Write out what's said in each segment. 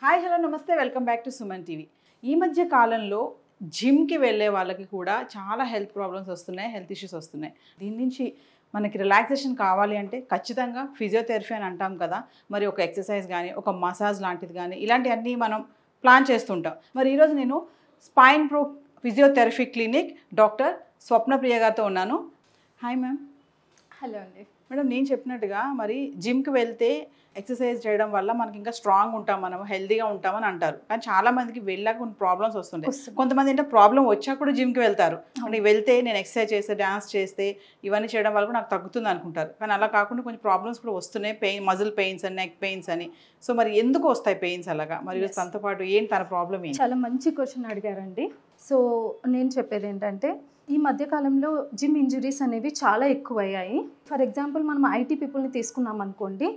Hi hello నమస్తే welcome back to Suman TV. ఈ మధ్య కాలంలో జిమ్కి వెళ్ళే వాళ్ళకి కూడా చాలా హెల్త్ ప్రాబ్లమ్స్ వస్తున్నాయి, హెల్త్ ఇష్యూస్ వస్తున్నాయి. దీని నుంచి మనకి రిలాక్సేషన్ కావాలి అంటే ఖచ్చితంగా ఫిజియోథెరపీ అని అంటాం కదా. మరి ఒక ఎక్సర్సైజ్ కానీ ఒక మసాజ్ లాంటిది కానీ ఇలాంటివన్నీ మనం ప్లాన్ చేస్తుంటాం. మరి ఈరోజు నేను spine pro physiotherapy clinic doctor Swapnapriya గారితో ఉన్నాను. Hi ma'am. హలో అండి. మేడం, నేను చెప్పినట్టుగా మరి జిమ్కి వెళ్తే ఎక్సర్సైజ్ చేయడం వల్ల మనకి ఇంకా స్ట్రాంగ్ ఉంటాం, మనం హెల్తీగా ఉంటామని అంటారు. కానీ చాలా మందికి వెళ్ళాక కొన్ని ప్రాబ్లమ్స్ వస్తుంటాయి. కొంతమంది అంటే ప్రాబ్లం వచ్చాక కూడా జిమ్కి వెళ్తారు. అంటే వెళ్తే నేను ఎక్సర్సైజ్ చేస్తే, డాన్స్ చేస్తే, ఇవన్నీ చేయడం వల్ల కూడా నాకు తగ్గుతుంది అనుకుంటారు. కానీ అలా కాకుండా కొంచెం ప్రాబ్లమ్స్ కూడా వస్తున్నాయి. మజిల్ పెయిన్స్ అని, నెక్ పెయిన్స్ అని. సో మరి ఎందుకు వస్తాయి పెయిన్స్ అలాగా? మరి తనతో పాటు ఏంటి తన ప్రాబ్లం ఏంటి? చాలా మంచి క్వశ్చన్ అడిగారండి. సో నేను చెప్పేది ఏంటంటే, ఈ మధ్యకాలంలో జిమ్ ఇంజురీస్ అనేవి చాలా ఎక్కువయ్యాయి. ఫర్ ఎగ్జాంపుల్ మనం ఐటీ పీపుల్ని తీసుకున్నాం అనుకోండి,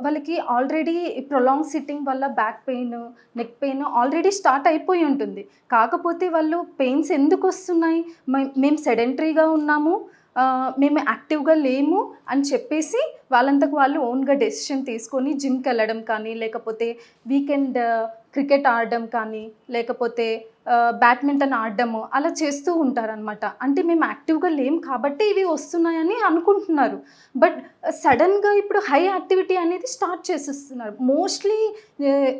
వాళ్ళకి ఆల్రెడీ ప్రొలాంగ్ సిట్టింగ్ వల్ల back pain, neck pain already start అయిపోయి ఉంటుంది. కాకపోతే వాళ్ళు పెయిన్స్ ఎందుకు వస్తున్నాయి, మేము సెడెంటరీగా ఉన్నాము, మేము యాక్టివ్గా లేము అని చెప్పేసి వాళ్ళంతకు వాళ్ళు ఓన్గా డెసిషన్ తీసుకొని జిమ్కి వెళ్ళడం కానీ, లేకపోతే వీకెండ్ క్రికెట్ ఆడడం కానీ, లేకపోతే బ్యాడ్మింటన్ ఆడడము అలా చేస్తూ ఉంటారనమాట. అంటే మేము యాక్టివ్గా లేము కాబట్టి ఇవి వస్తున్నాయని అనుకుంటున్నారు. బట్ సడన్గా ఇప్పుడు హై యాక్టివిటీ అనేది స్టార్ట్ చేసేస్తున్నారు. Mostly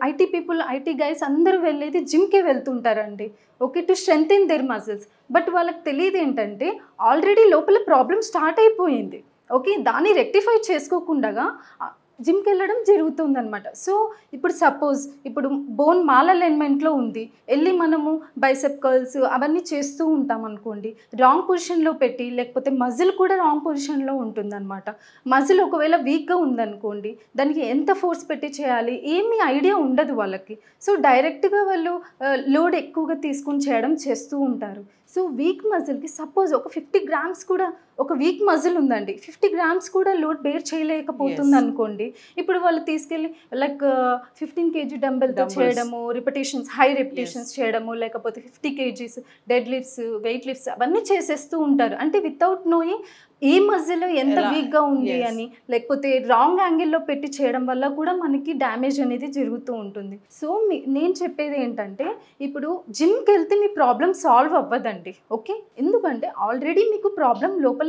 IT people, IT guys అందరూ వెళ్ళేది జిమ్కే వెళ్తుంటారండి. Okay, to strengthen their muscles. But వాళ్ళకి తెలియదు ఏంటంటే ఆల్రెడీ లోపల ప్రాబ్లం స్టార్ట్ అయిపోయింది. ఓకే, దాన్ని రెక్టిఫై చేసుకోకుండా జిమ్కి వెళ్ళడం జరుగుతుందనమాట. సో ఇప్పుడు సపోజ్ ఇప్పుడు బోన్ మాల్ అలైన్మెంట్లో ఉంది, వెళ్ళి మనము బైసెప్ కర్ల్స్ అవన్నీ చేస్తూ ఉంటాం అనుకోండి, రాంగ్ పొజిషన్లో పెట్టి, లేకపోతే మజిల్ కూడా రాంగ్ పొజిషన్లో ఉంటుందన్నమాట. మజిల్ ఒకవేళ వీక్గా ఉందనుకోండి, దానికి ఎంత ఫోర్స్ పెట్టి చేయాలి ఏమీ ఐడియా ఉండదు వాళ్ళకి. సో డైరెక్ట్గా వాళ్ళు లోడ్ ఎక్కువగా తీసుకుని చేయడం చేస్తూ ఉంటారు. సో వీక్ మజిల్కి సపోజ్ ఒక 50 గ్రామ్స్ కూడా, ఒక వీక్ మజిల్ ఉందండి, 50 గ్రామ్స్ కూడా లోడ్ బేర్ చేయలేకపోతుంది అనుకోండి, ఇప్పుడు వాళ్ళు తీసుకెళ్ళి లైక్ 15 kg డంబెల్తో చేయడము, రిపిటేషన్స్, హై రిపిటేషన్స్ చేయడము, లేకపోతే 50 kgs dead lifts, weight lifts అవన్నీ చేసేస్తూ ఉంటారు. అంటే వితౌట్ నోయింగ్ ఏ మజిల్ ఎంత వీక్గా ఉంది అని, లేకపోతే రాంగ్ యాంగిల్లో పెట్టి చేయడం వల్ల కూడా మనకి డ్యామేజ్ అనేది జరుగుతూ ఉంటుంది. సో నేను చెప్పేది ఏంటంటే, ఇప్పుడు జిమ్కి వెళ్తే మీ ప్రాబ్లం సాల్వ్ అవ్వదండి. ఓకే, ఎందుకంటే ఆల్రెడీ మీకు ప్రాబ్లం లోపల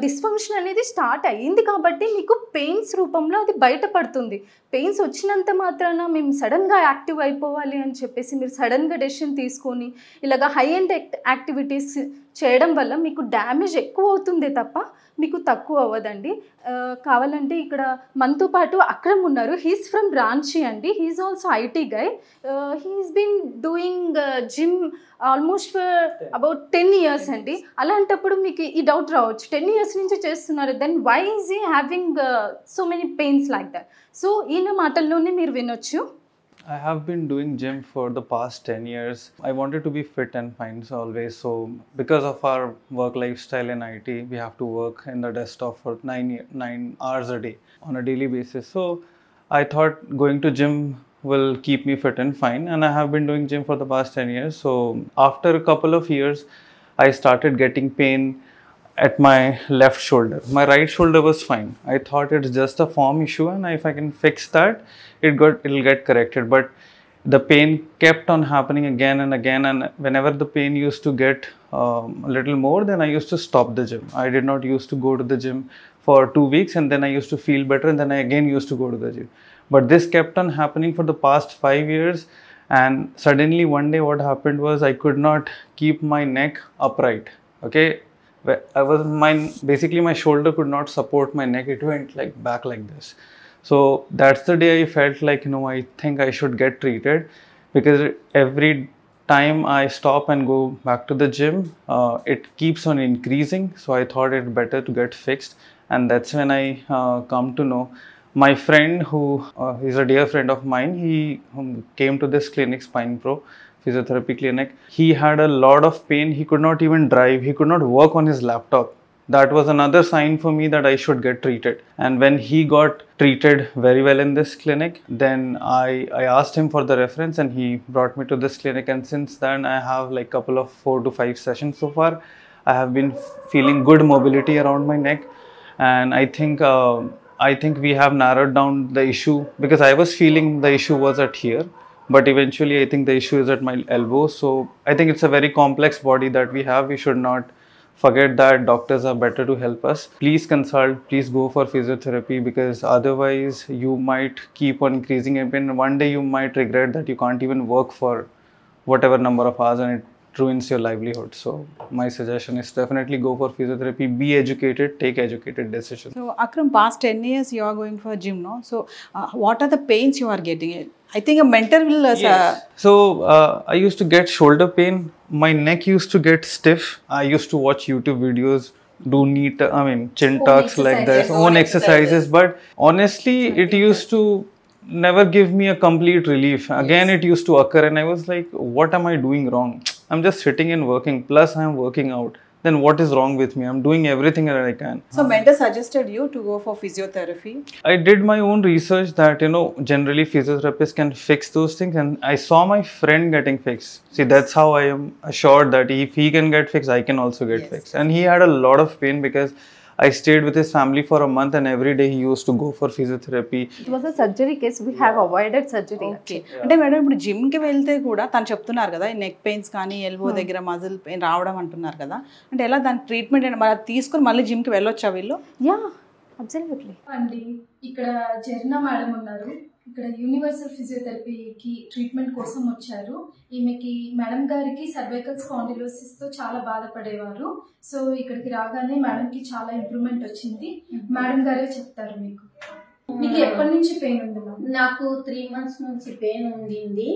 డిస్ఫంక్షన్ అనేది స్టార్ట్ అయ్యింది కాబట్టి మీకు పెయిన్స్ రూపంలో అది బయటపడుతుంది. పెయిన్స్ వచ్చినంత మాత్రాన మేము సడన్గా యాక్టివ్ అయిపోవాలి అని చెప్పేసి మీరు సడన్గా డెసిషన్ తీసుకొని ఇలాగ హై ఎండ్ యాక్టివిటీస్ చేయడం వల్ల మీకు డ్యామేజ్ ఎక్కువ అవుతుందే తప్ప మీకు తక్కువ అవ్వదండి. కావాలంటే ఇక్కడ మనతో పాటు అక్రమ్ ఉన్నారు. హీస్ ఫ్రమ్ రాంచీ అండి. He's also IT guy. He's been doing gym almost for about 10 years అండి. అలాంటప్పుడు మీకు ఈ డౌట్ రావచ్చు, 10 years నుంచి చేస్తున్నారు, then why is he having so many pains like that. So ఈయన మాటల్లోనే మీరు వినొచ్చు. I have been doing gym for the past 10 years. I wanted to be fit and fine always. So because of our work lifestyle in IT, we have to work in the desktop for 9 hours a day on a daily basis. So I thought going to gym will keep me fit and fine, and I have been doing gym for the past 10 years. So after a couple of years, I started getting pain at my left shoulder. My right shoulder was fine. I thought it's just a form issue, and if I can fix that, it'll get corrected. But the pain kept on happening again and again, and whenever the pain used to get a little more, then I used to stop the gym. I did not used to go to the gym for 2 weeks, and then I used to feel better, and then I again used to go to the gym. But this kept on happening for the past 5 years, and suddenly one day what happened was I could not keep my neck upright. Okay, basically my shoulder could not support my neck. It went like back like this. So that's the day I felt like, I think I should get treated, because every time I stop and go back to the gym, it keeps on increasing. So I thought it better to get fixed, and that's when I come to know my friend, who is a dear friend of mine. He came to this clinic, Spine Pro Physiotherapy Clinic. He had a lot of pain. He could not even drive. He could not work on his laptop. That was another sign for me that I should get treated. And when he got treated very well in this clinic, then I asked him for the reference, and he brought me to this clinic. And since then I have like couple of 4 to 5 sessions so far. I have been feeling good mobility around my neck, and I think I think we have narrowed down the issue, because I was feeling the issue was at here, but eventually I think the issue is at my elbow. So I think it's a very complex body that we have. We should not forget that doctors are better to help us. Please consult, please go for physiotherapy, because otherwise you might keep on increasing in pain. One day you might regret that you can't even work for whatever number of hours, and it ruins your livelihood. So my suggestion is definitely go for physiotherapy, be educated, take educated decisions. So Akram, past 10 years you are going for gym, no? So what are the pains you are getting? I think a mentor will So I used to get shoulder pain. My neck used to get stiff. I used to watch YouTube videos, do chin tucks like this, own exercises. But honestly, it used to never give me a complete relief. Again, it used to occur, and I was like, what am I doing wrong? I'm just sitting and working, plus I'm working out. Then what is wrong with me? I'm doing everything that I can. So mentor suggested you to go for physiotherapy. I did my own research that, generally physiotherapists can fix those things, and I saw my friend getting fixed. See, that's how I am assured that if he can get fixed, I can also get fixed. And he had a lot of pain because I stayed with his family for a month, and every day he used to go for physiotherapy. It was a surgery case. We have avoided surgery. Okay, అంటే madam ఇప్పుడు జిమ్కి వెళ్తే కూడా తను చెప్తున్నారు కదా, neck pains కానీ elbow దగ్గర మజిల్ పెయిన్ రావడం అంటున్నారు కదా, అంటే ఎలా దాని ట్రీట్మెంట్ మరి అది తీసుకొని మళ్ళీ జిమ్కి వెళ్ళొచ్చా వీళ్ళు? యా, అబ్సల్యూట్లీ అండి. ఇక్కడ జర్నా మేడం ఉన్నారు, ఇక్కడ యూనివర్సల్ ఫిజియోథెరపీకి ట్రీట్మెంట్ కోసం వచ్చారు. ఈమెకి మేడం గారికి సర్వైకల్ స్పాండిలోసిస్తో చాలా బాధపడేవారు. సో ఇక్కడికి రాగానే మేడంకి చాలా ఇంప్రూవ్మెంట్ వచ్చింది. మేడం గారే చెప్తారు మీకు. మీకు ఎప్పటి నుంచి పెయిన్ ఉంది? నాకు 3 months నుంచి పెయిన్ ఉండింది.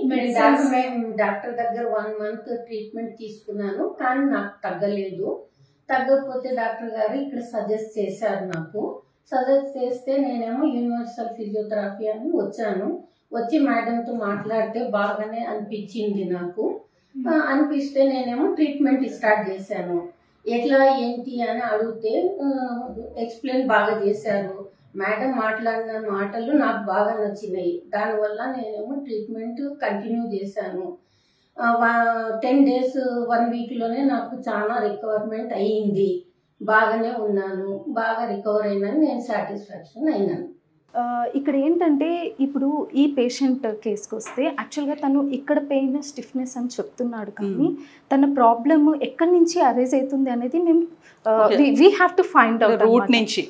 డాక్టర్ దగ్గర 1 month ట్రీట్మెంట్ తీసుకున్నాను, కానీ నాకు తగ్గలేదు. తగ్గకపోతే డాక్టర్ గారు ఇక్కడ సజెస్ట్ చేశారు. నాకు సజెస్ట్ చేస్తే నేనేమో యూనివర్సల్ ఫిజియోథెరపీ అని వచ్చాను. వచ్చి మేడంతో మాట్లాడితే బాగానే అనిపించింది నాకు. అనిపిస్తే నేనేమో ట్రీట్మెంట్ స్టార్ట్ చేశాను. ఎట్లా ఏంటి అని అడిగితే ఎక్స్ప్లెయిన్ బాగా చేశారు. మేడం మాట్లాడిన మాటలు నాకు బాగా నచ్చినాయి. దానివల్ల నేనేమో ట్రీట్మెంట్ కంటిన్యూ చేశాను. 10 days 1 weekలోనే నాకు చాలా రికవర్మెంట్ అయ్యింది. బాగానే ఉన్నాను, బాగా రికవర్ అయినాను, నేను సాటిస్ఫాక్షన్ అయినాను. ఇక్కడ ఏంటంటే ఇప్పుడు ఈ పేషెంట్ కేసుకి వస్తే యాక్చువల్గా తను ఇక్కడ పెయిన్ స్టిఫ్నెస్ అని చెప్తున్నాడు, కానీ తన ప్రాబ్లమ్ ఎక్కడి నుంచి అరైజ్ అవుతుంది అనేది మేము we have to find out. Root నుంచి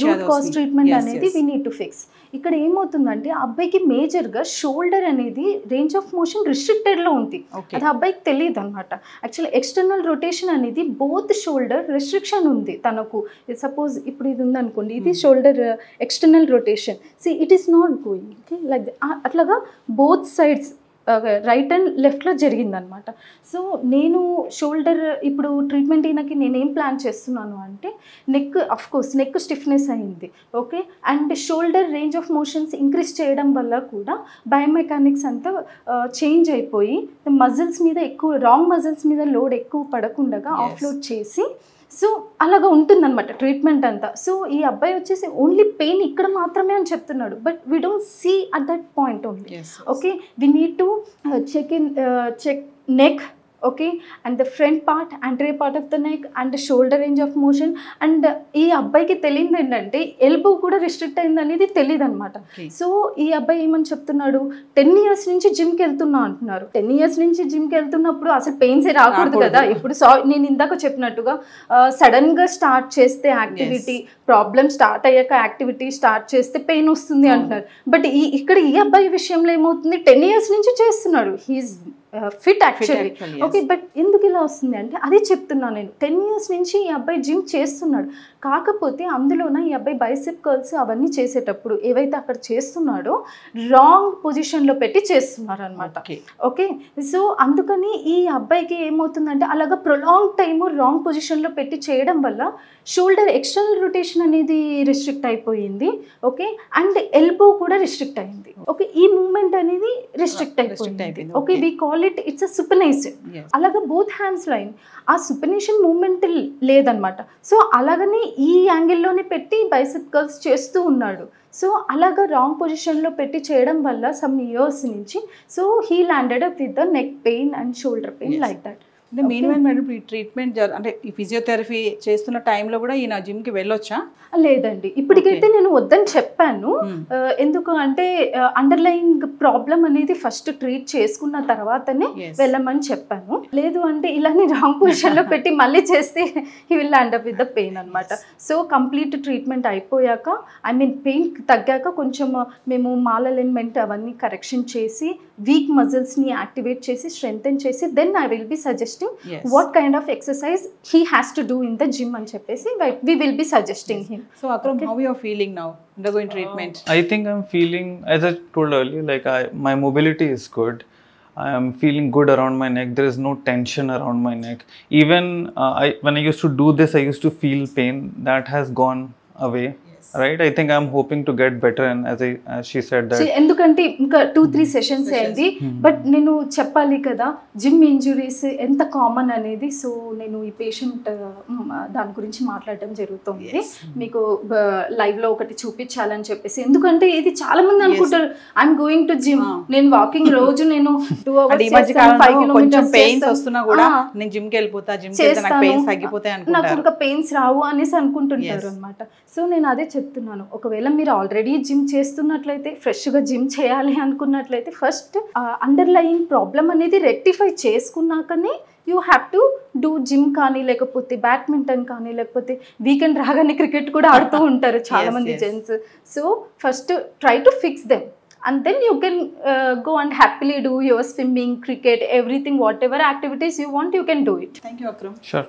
రూట్ కాజ్ ట్రీట్మెంట్ అనేది వీ నీడ్ టు ఫిక్స్. ఇక్కడ ఏమవుతుందంటే అబ్బాయికి మేజర్గా షోల్డర్ అనేది రేంజ్ ఆఫ్ మోషన్ రిస్ట్రిక్టెడ్లో ఉంది. అది అబ్బాయికి తెలియదు అనమాట. యాక్చువల్లీ ఎక్స్టర్నల్ రొటేషన్ అనేది బోత్ షోల్డర్ రెస్ట్రిక్షన్ ఉంది తనకు. సపోజ్ ఇప్పుడు ఇది ఉందనుకోండి, ఇది shoulder external rotation, see it is not going. Okay, like అట్లాగా బోత్ సైడ్స్ రైట్ అండ్ లెఫ్ట్లో జరిగిందనమాట. సో నేను షోల్డర్ ఇప్పుడు ట్రీట్మెంట్ అయినాకి నేనేం ప్లాన్ చేస్తున్నాను అంటే నెక్, అఫ్కోర్స్ నెక్ స్టిఫ్నెస్ అయింది. Okay, and shoulder range of motions increase చేయడం వల్ల కూడా బయోమెకానిక్స్ అంతా చేంజ్ అయిపోయి మజిల్స్ మీద ఎక్కువ, రాంగ్ మజిల్స్ మీద లోడ్ ఎక్కువ పడకుండా ఆఫ్లోడ్ చేసి, సో అలాగా ఉంటుందన్నమాట ట్రీట్మెంట్ అంతా. సో ఈ అబ్బాయి వచ్చేసి ఓన్లీ పెయిన్ ఇక్కడ మాత్రమే అని చెప్తున్నాడు, but we don't see at that point only. Okay, we need to check neck, okay, and the front part, anterior part of the neck, అండ్ shoulder range of motion. And ఈ అబ్బాయికి తెలియదు ఏంటంటే elbow కూడా రిస్ట్రిక్ట్ అయింది అనేది తెలియదు అనమాట. సో ఈ అబ్బాయి ఏమని చెప్తున్నాడు, 10 years నుంచి జిమ్కి వెళ్తున్నా అంటున్నారు. 10 years నుంచి జిమ్కి వెళ్తున్నప్పుడు అసలు పెయిన్సే రాకూడదు కదా. ఇప్పుడు నేను ఇందాక చెప్పినట్టుగా సడన్గా స్టార్ట్ చేస్తే యాక్టివిటీ, ప్రాబ్లమ్ స్టార్ట్ అయ్యాక యాక్టివిటీ స్టార్ట్ చేస్తే పెయిన్ వస్తుంది అంటున్నారు. బట్ ఇక్కడ ఈ అబ్బాయి విషయంలో ఏమవుతుంది, 10 years నుంచి చేస్తున్నాడు, he's fit actually. Okay, but ఎందుకు ఇలా వస్తుంది అంటే అది చెప్తున్నా నేను. 10 years నుంచి ఈ అబ్బాయి జిమ్ చేస్తున్నాడు, కాకపోతే అందులోన ఈ అబ్బాయి బైసెప్ కర్ల్స్ అవన్నీ చేసేటప్పుడు ఏవైతే అక్కడ చేస్తున్నాడో రాంగ్ పొజిషన్లో పెట్టి చేస్తున్నారు అనమాట. ఓకే, సో అందుకని ఈ అబ్బాయికి ఏమవుతుందంటే అలాగా ప్రొలాంగ్ టైము రాంగ్ పొజిషన్లో పెట్టి చేయడం వల్ల షోల్డర్ ఎక్స్టర్నల్ రొటేషన్ అనేది రిస్ట్రిక్ట్ అయిపోయింది. ఓకే, అండ్ ఎల్బో కూడా రిస్ట్రిక్ట్ అయింది. ఓకే, ఈ మూమెంట్ అనేది రిస్ట్రిక్ట్ అయిపోయింది. Okay, we call it it's a supination. అలాగా బోత్ హ్యాండ్స్ లైన్ ఆ సుపనేషన్ మూమెంట్ లేదనమాట. సో అలాగనే ఈ యాంగిల్లోనే పెట్టి బైసెప్ కర్ల్స్ చేస్తూ ఉన్నాడు. సో అలాగా రాంగ్ పొజిషన్లో పెట్టి చేయడం వల్ల సమ్ ఇయర్స్ నుంచి so he landed up with the neck pain and shoulder pain like that. అంటే మీన్ మేడం ఈ ట్రీట్మెంట్ అంటే ఈ ఫిజియోథెరపీ చేస్తున్న టైంలో కూడా ఈయన జిమ్కి వెళ్ళొచ్చా? లేదండి, ఇప్పటికైతే నేను వద్దని చెప్పాను. ఎందుకు అంటే అండర్లయింగ్ ప్రాబ్లం అనేది ఫస్ట్ ట్రీట్ చేసుకున్న తర్వాతనే వెళ్ళమని చెప్పాను. లేదు అంటే ఇలానే రాంగ్ పొజిషన్లో పెట్టి మళ్ళీ చేస్తే he will end up with the pain అనమాట. సో కంప్లీట్ ట్రీట్మెంట్ అయిపోయాక, ఐ మీన్ పెయిన్ తగ్గాక కొంచెం మేము మాల్ అలైన్మెంట్ అవన్నీ కరెక్షన్ చేసి వీక్ మజిల్స్ని యాక్టివేట్ చేసి స్ట్రెంథెన్ చేసి then I will be suggesting what kind of exercise he has to do in the gym అని చెప్పేసి we will be suggesting him. So Akram, how you are feeling now undergoing treatment? I think I'm feeling, as I told earlier, like my mobility is good. I am feeling good around my neck. There is no tension around my neck. Even when I used to do this, I used to feel pain. That has gone away. Right? I think I'm hoping to get better, and as she said that. ఎందుకంటే ఇంకా 2-3 sessions అయింది, but నేను చెప్పాలి కదా gym injuries ఎంత common అనేది. So నేను ఈ పేషెంట్ దాని గురించి మాట్లాడడం జరుగుతుంది, మీకు లైవ్ లో ఒకటి చూపించాలని చెప్పేసి. ఎందుకంటే ఇది చాలా మంది అనుకుంటారు ఐఎమ్ గోయింగ్ టు జిమ్, నేను వాకింగ్ రోజు నేను 2 hours 5 kilometers పెయిన్స్ వస్తున్నా కూడా నేను జిమ్ కి వెళ్ళిపోతా, జిమ్ కి వెళ్తే నాకు పెయిన్స్ తగ్గిపోతాయి అనుకుంటారు, నాకు ఇంకా పెయిన్స్ రావు అనేసి అనుకుంటుంటారు అన్నమాట. సో నేను అదే చెప్తున్నాను, ఒకవేళ మీరు ఆల్రెడీ జిమ్ చేస్తున్నట్లయితే, ఫ్రెష్గా జిమ్ చేయాలి అనుకున్నట్లయితే ఫస్ట్ అండర్లయింగ్ ప్రాబ్లం అనేది రెక్టిఫై చేసుకున్నాకనే you have to do gym కానీ, లేకపోతే బ్యాడ్మింటన్ కానీ, లేకపోతే వీకెండ్ రాగానే క్రికెట్ కూడా ఆడుతూ ఉంటారు చాలా మంది gents. So first try to fix them and then you can go and happily do your swimming, cricket, everything, whatever activities you want, you can do it. Thank you, Akram. Sure.